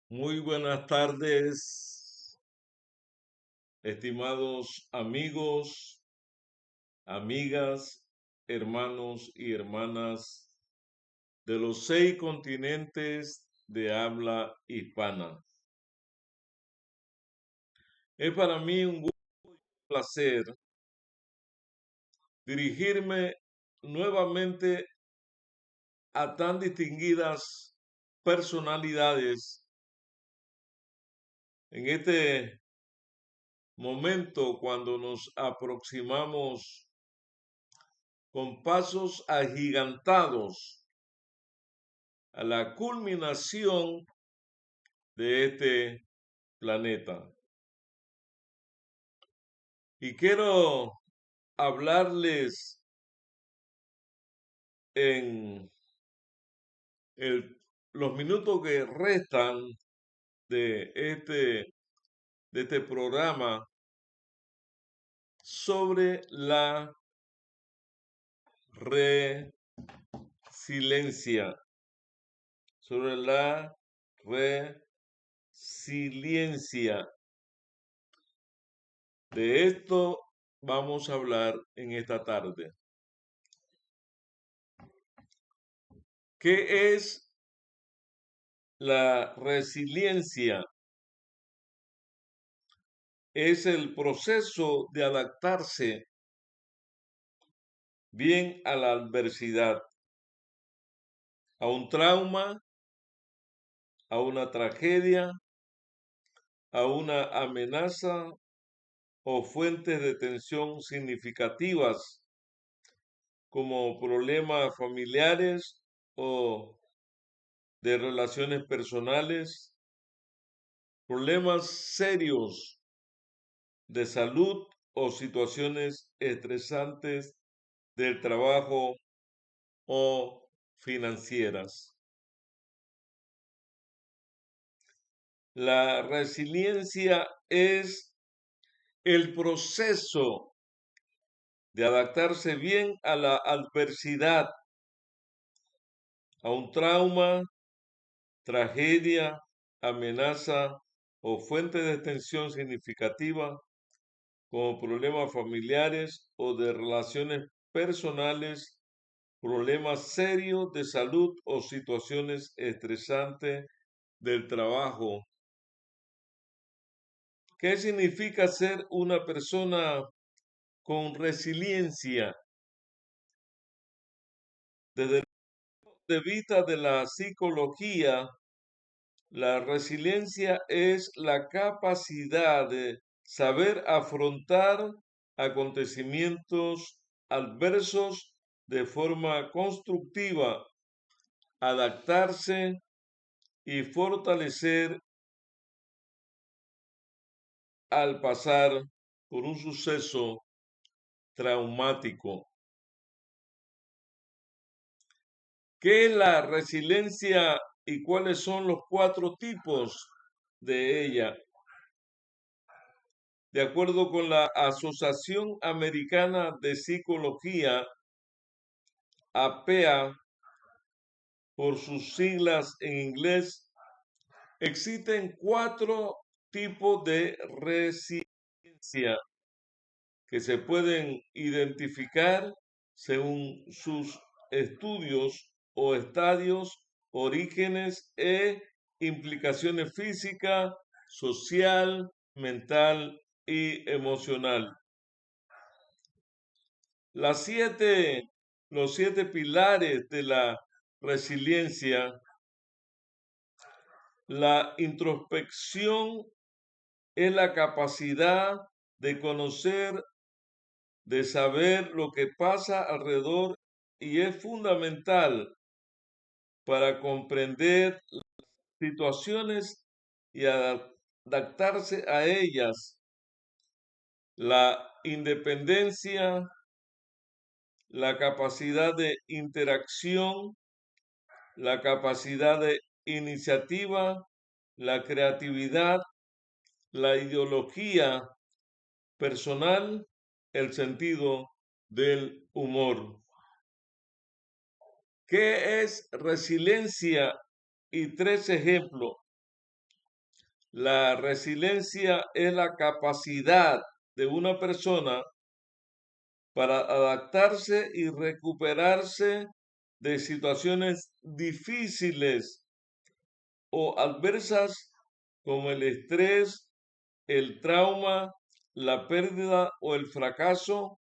Muy buenas tardes, estimados amigos, amigas, hermanos y hermanas de los 6 continentes de habla hispana. Es para mí un placer dirigirme nuevamente a tan distinguidas personalidades en este momento cuando nos aproximamos con pasos agigantados a la culminación de este planeta. Y quiero hablarles en el- los minutos que restan de este programa sobre la resiliencia, sobre la resiliencia. De esto vamos a hablar en esta tarde. ¿Qué es la resiliencia? Es el proceso de adaptarse bien a la adversidad, a un trauma, a una tragedia, a una amenaza o fuentes de tensión significativas como problemas familiares o de relaciones personales, problemas serios de salud o situaciones estresantes del trabajo o financieras. La resiliencia es el proceso de adaptarse bien a la adversidad, a un trauma, tragedia, amenaza o fuente de tensión significativa, como problemas familiares o de relaciones personales, problemas serios de salud o situaciones estresantes del trabajo. ¿Qué significa ser una persona con resiliencia? Desde el punto de vista de la psicología, la resiliencia es la capacidad de saber afrontar acontecimientos adversos de forma constructiva, adaptarse y fortalecer al pasar por un suceso traumático. ¿Qué es la resiliencia y cuáles son los 4 tipos de ella? De acuerdo con la Asociación Americana de Psicología, APEA, por sus siglas en inglés, existen 4 tipos de resiliencia que se pueden identificar según sus estudios o estadios, orígenes e implicaciones física, social, mental y emocional. Los 7 pilares de la resiliencia: la introspección es la capacidad de conocer, de saber lo que pasa alrededor y es fundamental para comprender situaciones y adaptarse a ellas. La independencia, la capacidad de interacción, la capacidad de iniciativa, la creatividad, la ideología personal, el sentido del humor. ¿Qué es resiliencia? Y 3 ejemplos. La resiliencia es la capacidad de una persona para adaptarse y recuperarse de situaciones difíciles o adversas como el estrés, el trauma, la pérdida o el fracaso.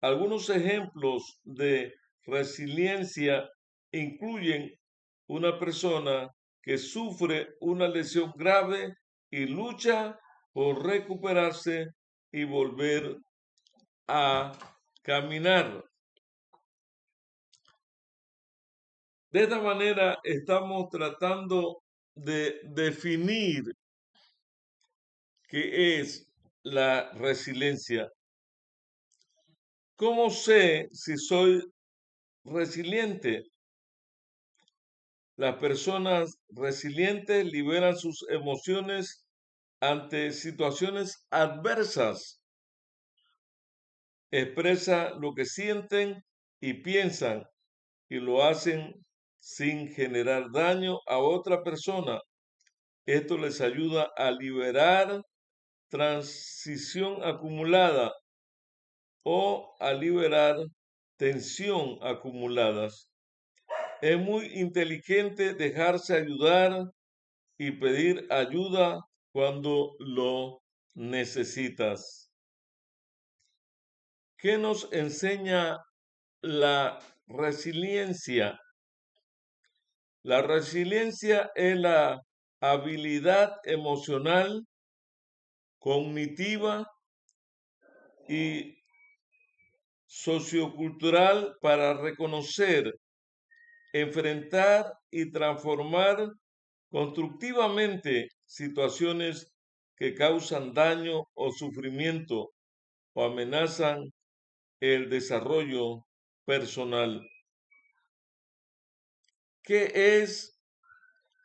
Algunos ejemplos de resiliencia incluyen una persona que sufre una lesión grave y lucha por recuperarse y volver a caminar. De esta manera estamos tratando de definir qué es la resiliencia. ¿Cómo sé si soy resiliente? Las personas resilientes liberan sus emociones ante situaciones adversas, expresan lo que sienten y piensan y lo hacen sin generar daño a otra persona. Esto les ayuda a liberar transición acumulada o a liberar tensión acumuladas. Es muy inteligente dejarse ayudar y pedir ayuda cuando lo necesitas. ¿Qué nos enseña la resiliencia? La resiliencia es la habilidad emocional, cognitiva y sociocultural para reconocer, enfrentar y transformar constructivamente situaciones que causan daño o sufrimiento o amenazan el desarrollo personal. ¿Qué es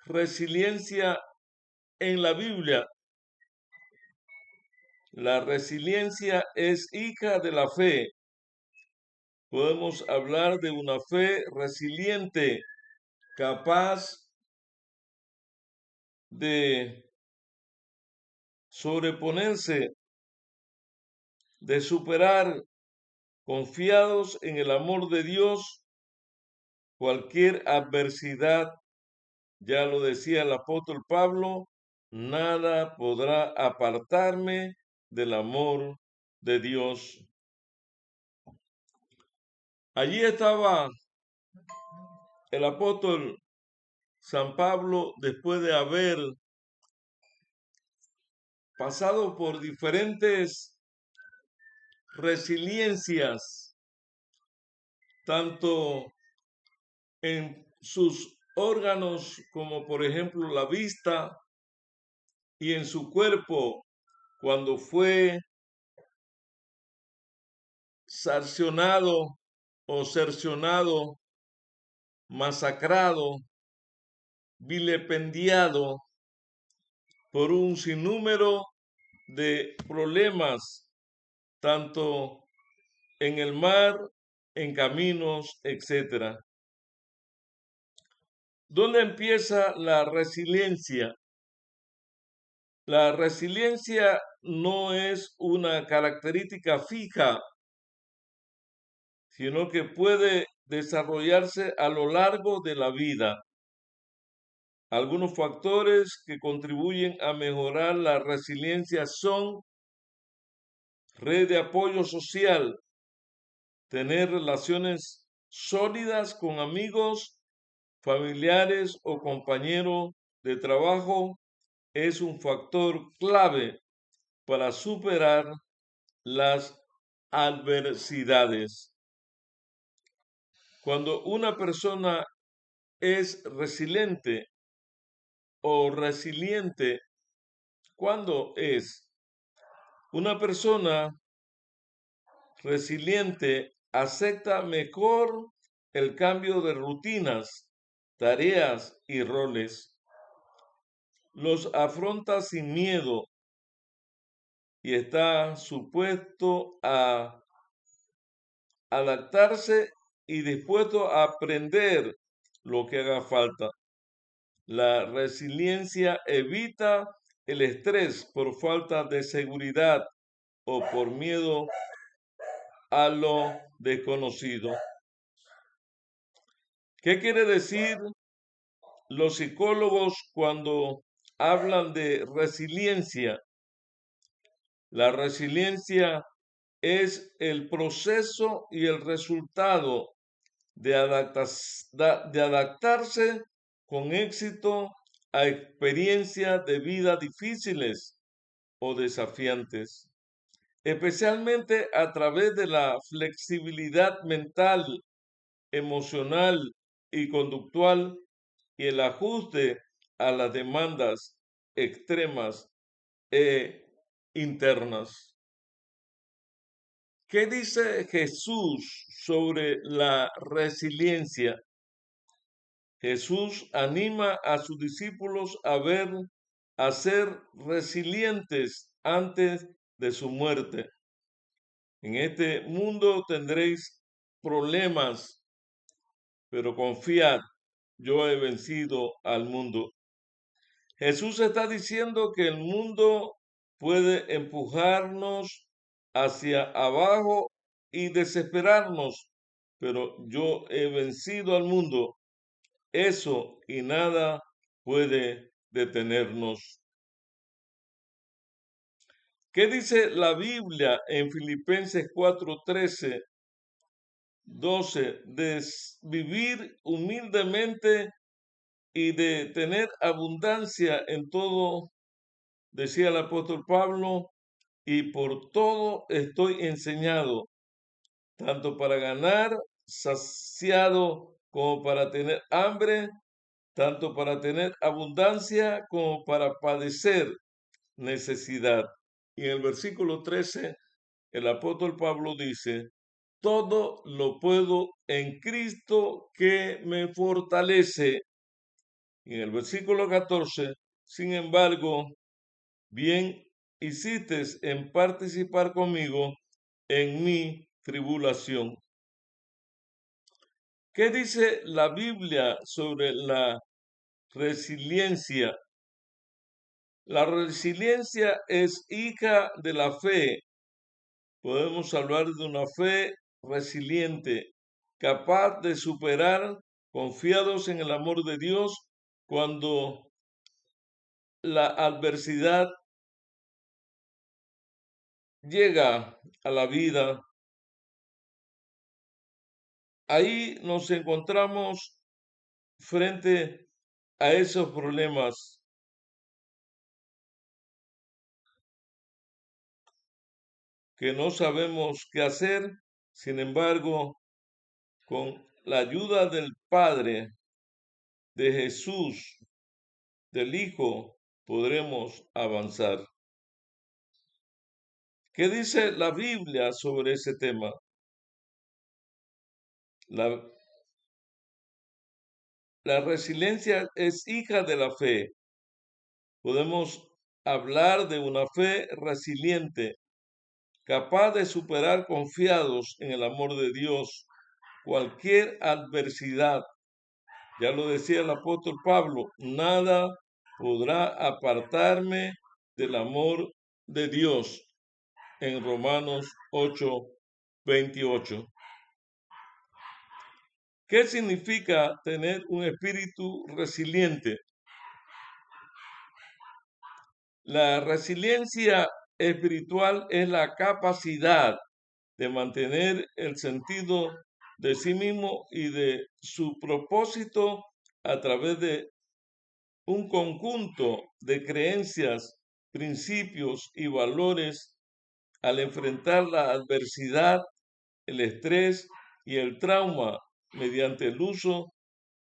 resiliencia en la Biblia? La resiliencia es hija de la fe. Podemos hablar de una fe resiliente, capaz de sobreponerse, de superar, confiados en el amor de Dios, cualquier adversidad. Ya lo decía el apóstol Pablo, nada podrá apartarme del amor de Dios. Allí estaba el apóstol San Pablo después de haber pasado por diferentes resiliencias, tanto en sus órganos como por ejemplo la vista y en su cuerpo cuando fue sancionado o cercionado, masacrado, vilipendiado por un sinnúmero de problemas, tanto en el mar, en caminos, etc. ¿Dónde empieza la resiliencia? La resiliencia no es una característica fija, sino que puede desarrollarse a lo largo de la vida. Algunos factores que contribuyen a mejorar la resiliencia son red de apoyo social, tener relaciones sólidas con amigos, familiares o compañeros de trabajo es un factor clave para superar las adversidades. Cuando una persona es resiliente o resiliente, ¿cuándo es? Una persona resiliente acepta mejor el cambio de rutinas, tareas y roles. Los afronta sin miedo y está supuesto a adaptarse y dispuesto a aprender lo que haga falta. La resiliencia evita el estrés por falta de seguridad o por miedo a lo desconocido. ¿Qué quiere decir los psicólogos cuando hablan de resiliencia? La resiliencia es el proceso y el resultado de adaptarse con éxito a experiencias de vida difíciles o desafiantes, especialmente a través de la flexibilidad mental, emocional y conductual y el ajuste a las demandas extremas e internas. ¿Qué dice Jesús sobre la resiliencia? Jesús anima a sus discípulos a ser resilientes antes de su muerte. En este mundo tendréis problemas, pero confiad, yo he vencido al mundo. Jesús está diciendo que el mundo puede empujarnos hacia abajo y desesperarnos, pero yo he vencido al mundo. Eso y nada puede detenernos. ¿Qué dice la Biblia en Filipenses 4:13, 12? De vivir humildemente y de tener abundancia en todo, decía el apóstol Pablo, y por todo estoy enseñado, tanto para ganar saciado como para tener hambre, tanto para tener abundancia como para padecer necesidad. Y en el versículo 13, el apóstol Pablo dice, todo lo puedo en Cristo que me fortalece. Y en el versículo 14, sin embargo, bien hiciste en participar conmigo en mi tribulación. ¿Qué dice la Biblia sobre la resiliencia? La resiliencia es hija de la fe. Podemos hablar de una fe resiliente, capaz de superar, confiados en el amor de Dios, cuando la adversidad llega a la vida. Ahí nos encontramos frente a esos problemas que no sabemos qué hacer. Sin embargo, con la ayuda del Padre, de Jesús, del Hijo, podremos avanzar. ¿Qué dice la Biblia sobre ese tema? La, la resiliencia es hija de la fe. Podemos hablar de una fe resiliente, capaz de superar confiados en el amor de Dios cualquier adversidad. Ya lo decía el apóstol Pablo, nada podrá apartarme del amor de Dios en Romanos 8:28. ¿Qué significa tener un espíritu resiliente? La resiliencia espiritual es la capacidad de mantener el sentido de sí mismo y de su propósito a través de un conjunto de creencias, principios y valores al enfrentar la adversidad, el estrés y el trauma mediante el uso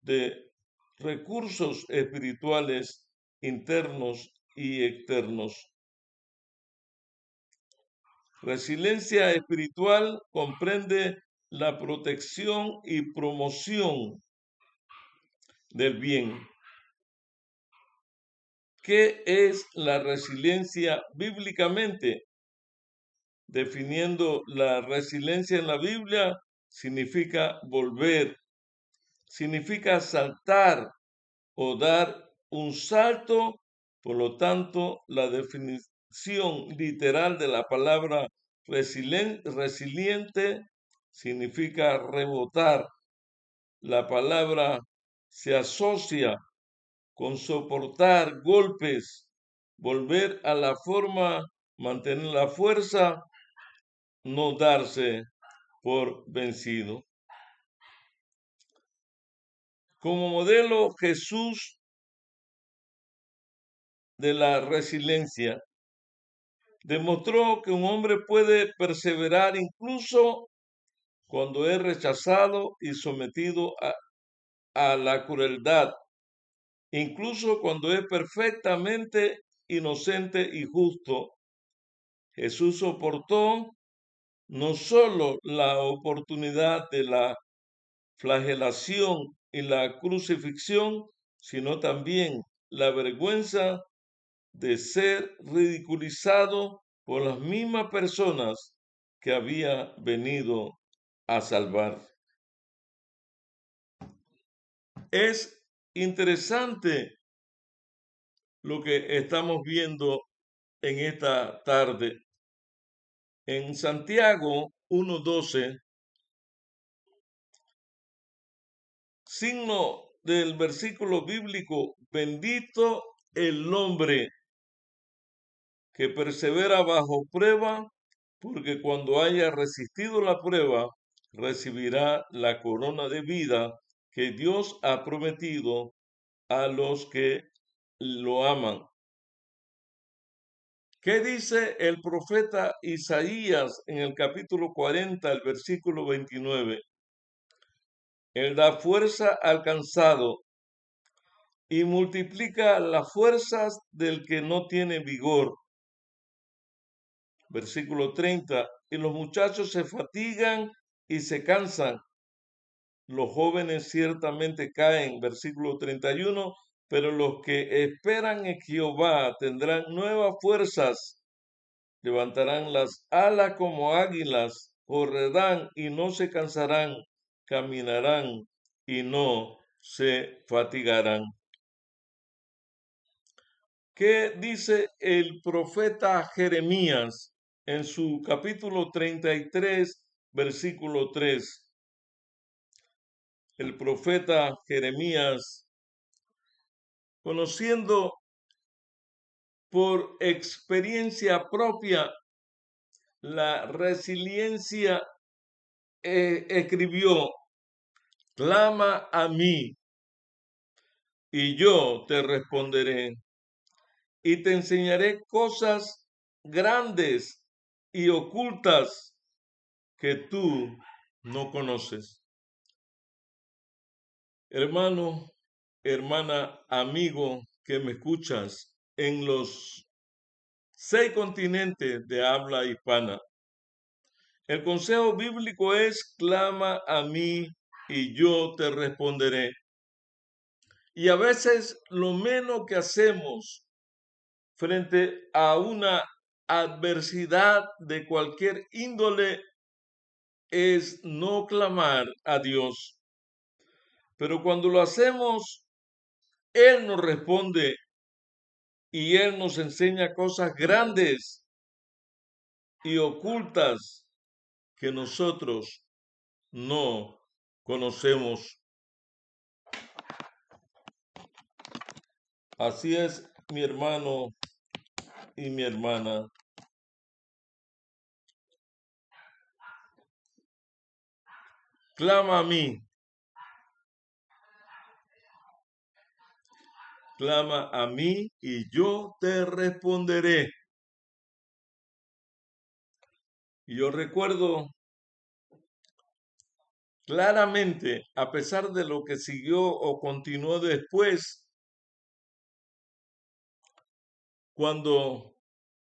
de recursos espirituales internos y externos. Resiliencia espiritual comprende la protección y promoción del bien. ¿Qué es la resiliencia bíblicamente? Definiendo la resiliencia en la Biblia, significa volver, significa saltar o dar un salto Por lo tanto, la definición literal de la palabra resiliente significa rebotar. La palabra se asocia con soportar golpes, volver a la forma, mantener la fuerza, no darse por vencido. Como modelo, Jesús de la resiliencia demostró que un hombre puede perseverar incluso cuando es rechazado y sometido a la crueldad, incluso cuando es perfectamente inocente y justo. Jesús soportó no solo la oportunidad de la flagelación y la crucifixión, sino también la vergüenza de ser ridiculizado por las mismas personas que había venido a salvar. Es interesante lo que estamos viendo en esta tarde. En Santiago 1:12, signo del versículo bíblico, bendito el hombre que persevera bajo prueba, porque cuando haya resistido la prueba, recibirá la corona de vida que Dios ha prometido a los que lo aman. ¿Qué dice el profeta Isaías en el capítulo 40, el versículo 29? Él da fuerza al cansado y multiplica las fuerzas del que no tiene vigor. Versículo 30, y los muchachos se fatigan y se cansan. Los jóvenes ciertamente caen. Versículo 31, pero los que esperan en Jehová tendrán nuevas fuerzas, levantarán las alas como águilas, correrán y no se cansarán, caminarán y no se fatigarán. ¿Qué dice el profeta Jeremías en su capítulo 33, versículo 3? El profeta Jeremías, conociendo por experiencia propia la resiliencia, escribió: clama a mí y yo te responderé y te enseñaré cosas grandes y ocultas que tú no conoces. Hermano, hermana, amigo que me escuchas en los 6 continentes de habla hispana, el consejo bíblico es: clama a mí y yo te responderé. Y a veces lo menos que hacemos frente a una adversidad de cualquier índole es no clamar a Dios. Pero cuando lo hacemos, Él nos responde y Él nos enseña cosas grandes y ocultas que nosotros no conocemos. Así es, mi hermano y mi hermana. Clama a mí. Clama a mí y yo te responderé. Yo recuerdo claramente, a pesar de lo que siguió o continuó después, cuando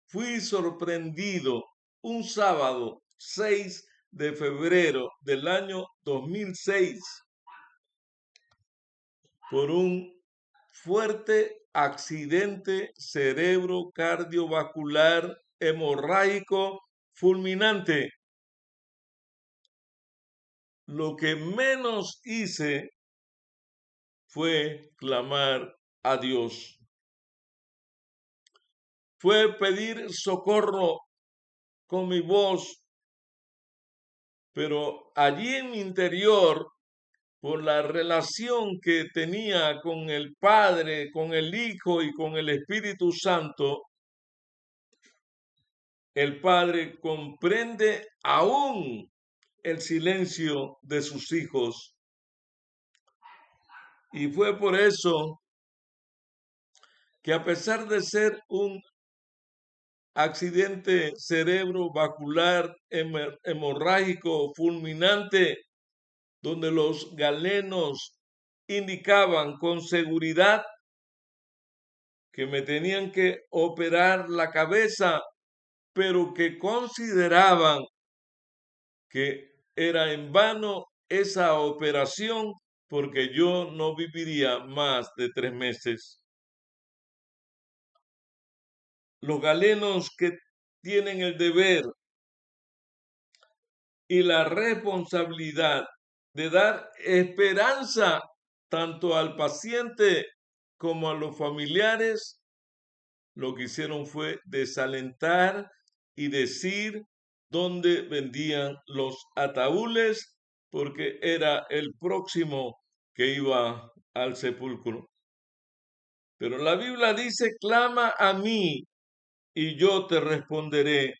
fui sorprendido un sábado 6 de febrero del año 2006 por un fuerte accidente cerebro-cardiovascular hemorrágico fulminante. Lo que menos hice fue clamar a Dios. fue pedir socorro con mi voz, pero allí en mi interior, por la relación que tenía con el Padre, con el Hijo y con el Espíritu Santo, el Padre comprende aún el silencio de sus hijos. Y fue por eso que, a pesar de ser un accidente cerebrovascular hemorrágico fulminante, donde los galenos indicaban con seguridad que me tenían que operar la cabeza, pero que consideraban que era en vano esa operación porque yo no viviría más de 3 meses. Los galenos que tienen el deber y la responsabilidad de dar esperanza tanto al paciente como a los familiares, lo que hicieron fue desalentar y decir dónde vendían los ataúdes, porque era el próximo que iba al sepulcro. Pero la Biblia dice: clama a mí y yo te responderé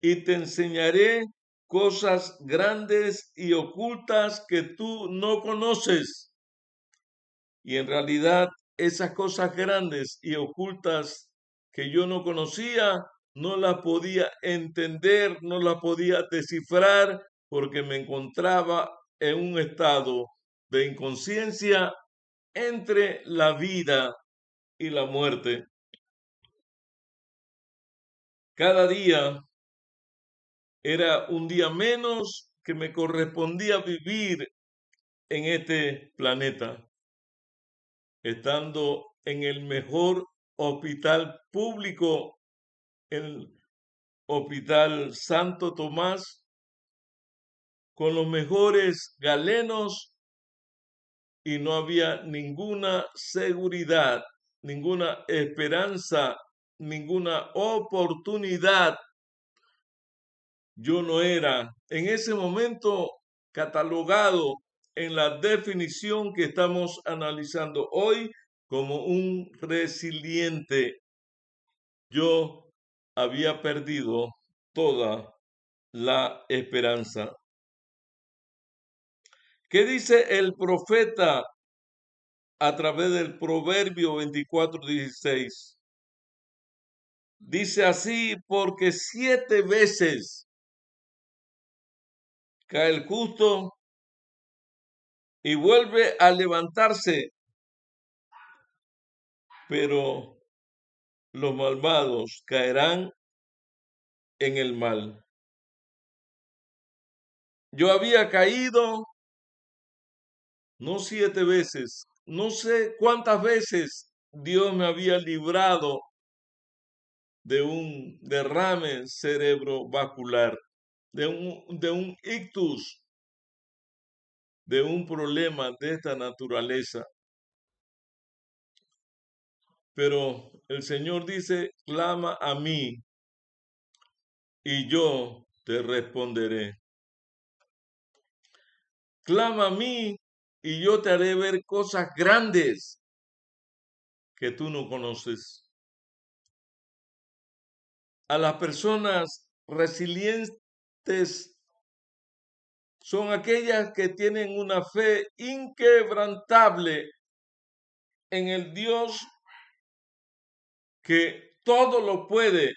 y te enseñaré cosas grandes y ocultas que tú no conoces. Y en realidad esas cosas grandes y ocultas que yo no conocía, no las podía entender, no las podía descifrar, porque me encontraba en un estado de inconsciencia entre la vida y la muerte. Cada día era un día menos que me correspondía vivir en este planeta, estando en el mejor hospital público, el Hospital Santo Tomás, con los mejores galenos, y no había ninguna seguridad, ninguna esperanza, ninguna oportunidad. Yo no era en ese momento catalogado en la definición que estamos analizando hoy como un resiliente. Yo había perdido toda la esperanza. ¿Qué dice el profeta a través del Proverbio 24:16? Dice así: porque 7 veces cae el justo y vuelve a levantarse, pero los malvados caerán en el mal. Yo había caído no 7 veces, no sé cuántas veces Dios me había librado de un derrame cerebrovascular, de un ictus, de un problema de esta naturaleza. Pero el Señor dice: clama a mí y yo te responderé. Clama a mí y yo te haré ver cosas grandes que tú no conoces. A las personas resilientes son aquellas que tienen una fe inquebrantable en el Dios que todo lo puede,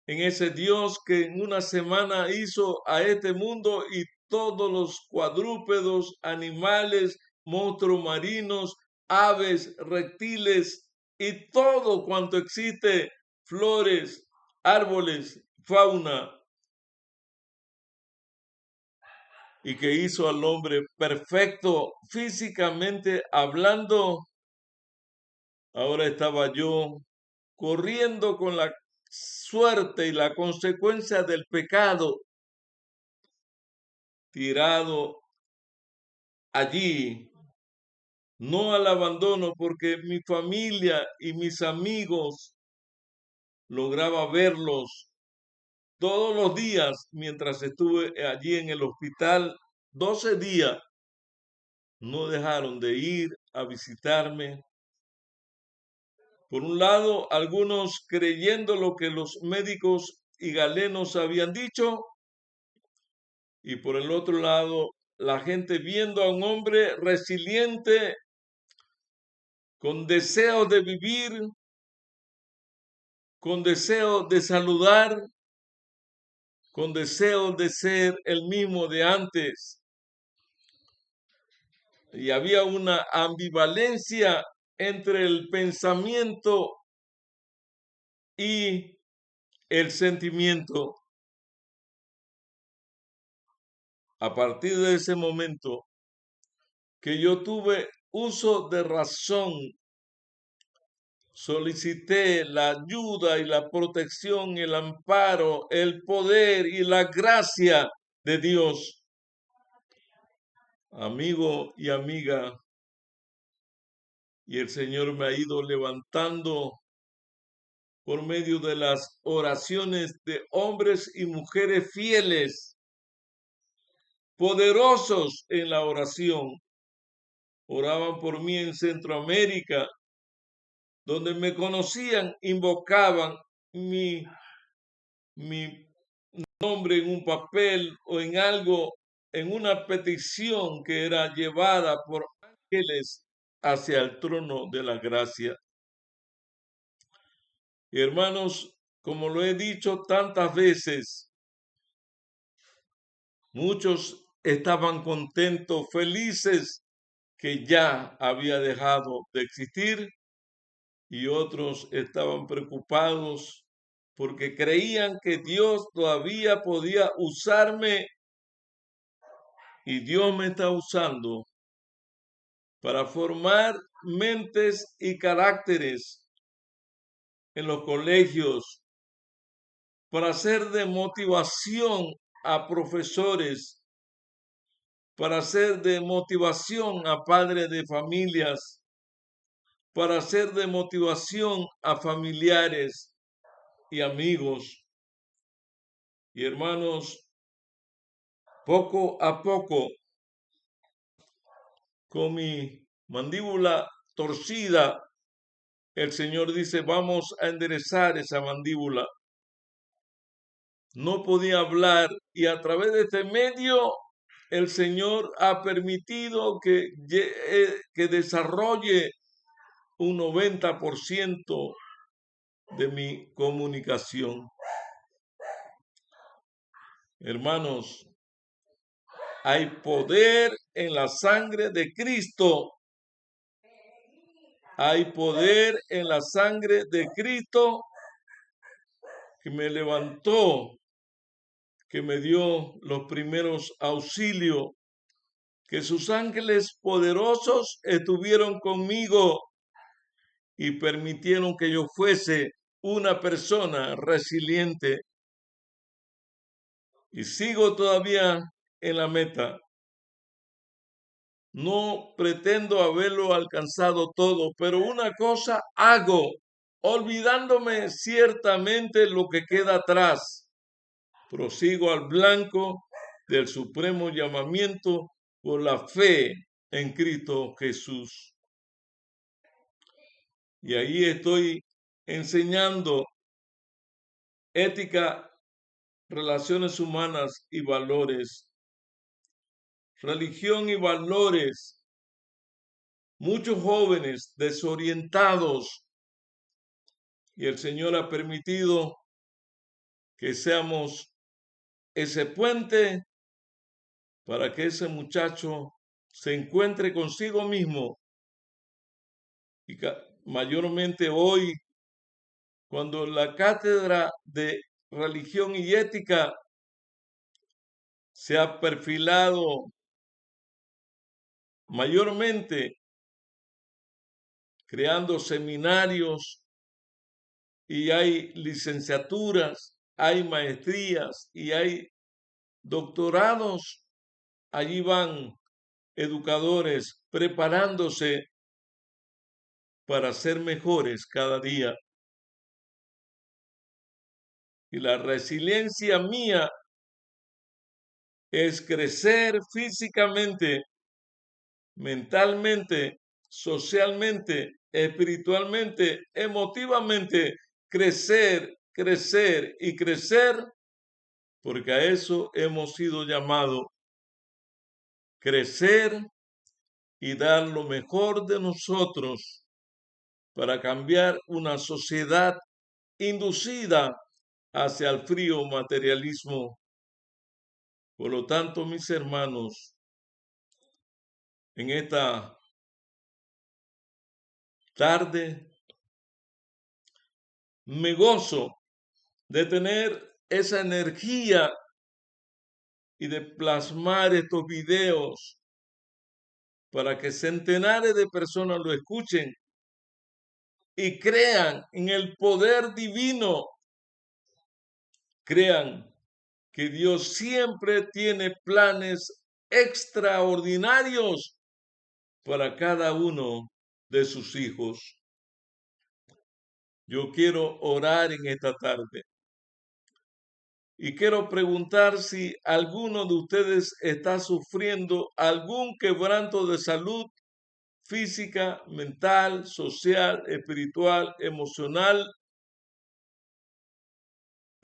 en ese Dios que en una semana hizo a este mundo y todos los cuadrúpedos, animales, monstruos marinos, aves, reptiles y todo cuanto existe, flores, árboles, fauna, y que hizo al hombre perfecto físicamente hablando. Ahora estaba yo corriendo con la suerte y la consecuencia del pecado, tirado allí, no al abandono, porque mi familia y mis amigos lograba verlos todos los días mientras estuve allí en el hospital. 12 días no dejaron de ir a visitarme. Por un lado, algunos creyendo lo que los médicos y galenos habían dicho, y por el otro lado, la gente viendo a un hombre resiliente, con deseo de vivir, con deseo de saludar, con deseo de ser el mismo de antes. Y había una ambivalencia entre el pensamiento y el sentimiento. A partir de ese momento que yo tuve uso de razón, solicité la ayuda y la protección, el amparo, el poder y la gracia de Dios. Amigo y amiga, y el Señor me ha ido levantando por medio de las oraciones de hombres y mujeres fieles, poderosos en la oración. Oraban por mí en Centroamérica, donde me conocían, invocaban mi nombre en un papel o en algo, en una petición que era llevada por ángeles hacia el trono de la gracia. Y hermanos, como lo he dicho tantas veces, muchos estaban contentos, felices que ya había dejado de existir, y otros estaban preocupados porque creían que Dios todavía podía usarme, y Dios me está usando para formar mentes y caracteres en los colegios, para ser de motivación a profesores, para ser de motivación a padres de familias, para ser de motivación a familiares y amigos. Y hermanos, poco a poco, con mi mandíbula torcida, el Señor dice, vamos a enderezar esa mandíbula. No podía hablar, y a través de este medio el Señor ha permitido que desarrolle un 90% de mi comunicación. Hermanos, hay poder en la sangre de Cristo. Hay poder en la sangre de Cristo que me levantó, que me dio los primeros auxilios, que sus ángeles poderosos estuvieron conmigo y permitieron que yo fuese una persona resiliente. Y sigo todavía en la meta. No pretendo haberlo alcanzado todo, pero una cosa hago, olvidándome ciertamente lo que queda atrás. Prosigo al blanco del supremo llamamiento por la fe en Cristo Jesús. Y ahí estoy enseñando ética, relaciones humanas y valores, religión y valores. Muchos jóvenes desorientados, y el Señor ha permitido que seamos ese puente para que ese muchacho se encuentre consigo mismo. Y mayormente hoy, cuando la cátedra de religión y ética se ha perfilado mayormente creando seminarios, y hay licenciaturas, hay maestrías y hay doctorados. Allí van educadores preparándose para ser mejores cada día. Y la resiliencia mía es crecer físicamente, mentalmente, socialmente, espiritualmente, emotivamente, crecer, crecer y crecer, porque a eso hemos sido llamados, crecer y dar lo mejor de nosotros para cambiar una sociedad inducida hacia el frío materialismo. Por lo tanto, mis hermanos, en esta tarde me gozo de tener esa energía y de plasmar estos videos para que centenares de personas lo escuchen y crean en el poder divino. Crean que Dios siempre tiene planes extraordinarios para cada uno de sus hijos. Yo quiero orar en esta tarde y quiero preguntar si alguno de ustedes está sufriendo algún quebranto de salud física, mental, social, espiritual, emocional,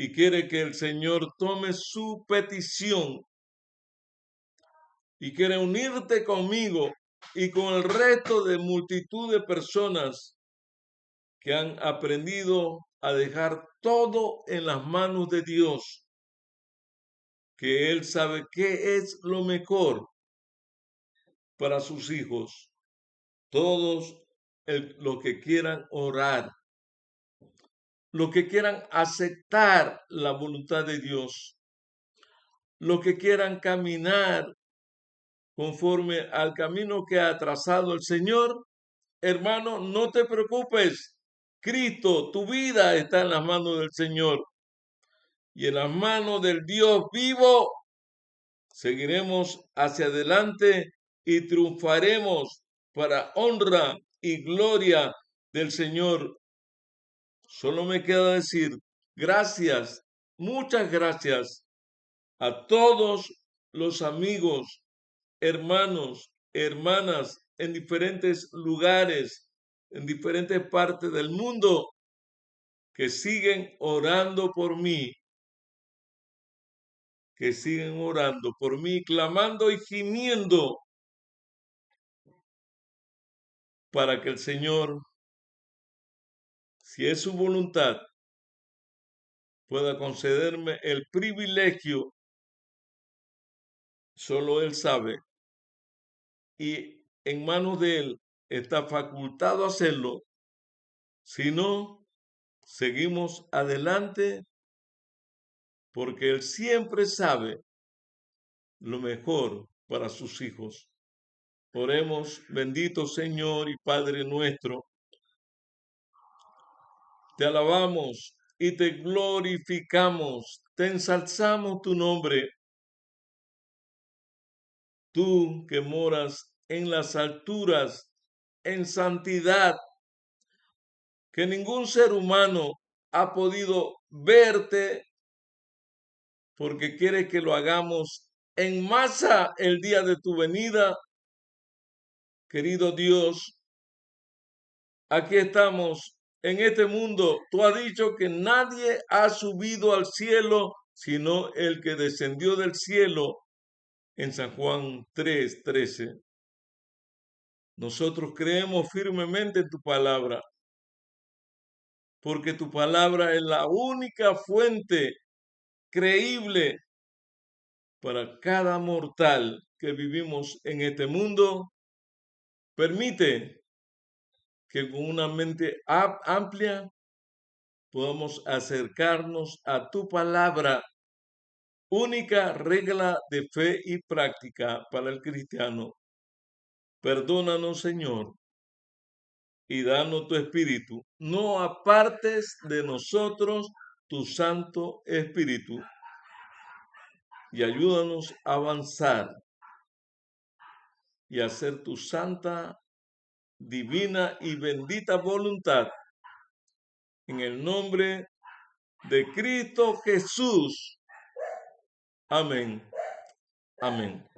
y quiere que el Señor tome su petición y quiere unirte conmigo y con el resto de multitud de personas que han aprendido a dejar todo en las manos de Dios, que Él sabe qué es lo mejor para sus hijos. Todos los que quieran orar, los que quieran aceptar la voluntad de Dios, los que quieran caminar conforme al camino que ha trazado el Señor, hermano, no te preocupes. Cristo, tu vida está en las manos del Señor y en las manos del Dios vivo. Seguiremos hacia adelante y triunfaremos para honra y gloria del Señor. Solo me queda decir gracias, muchas gracias a todos los amigos, hermanos, hermanas en diferentes lugares, en diferentes partes del mundo que siguen orando por mí, que siguen orando por mí, clamando y gimiendo para que el Señor, si es su voluntad, pueda concederme el privilegio, solo Él sabe, y en manos de Él está facultado hacerlo. Si no, seguimos adelante porque Él siempre sabe lo mejor para sus hijos. Oremos, bendito Señor y Padre nuestro, te alabamos y te glorificamos, te ensalzamos tu nombre, tú que moras en las alturas, en santidad, que ningún ser humano ha podido verte porque quiere que lo hagamos en masa el día de tu venida. Querido Dios, aquí estamos en este mundo. Tú has dicho que nadie ha subido al cielo sino el que descendió del cielo en San Juan 3:13. Nosotros creemos firmemente en tu palabra, porque tu palabra es la única fuente creíble para cada mortal que vivimos en este mundo. Permite que con una mente amplia podamos acercarnos a tu palabra, única regla de fe y práctica para el cristiano. Perdónanos, Señor, y danos tu espíritu. No apartes de nosotros tu Santo Espíritu y ayúdanos a avanzar y a hacer tu santa, divina y bendita voluntad. En el nombre de Cristo Jesús. Amén. Amén.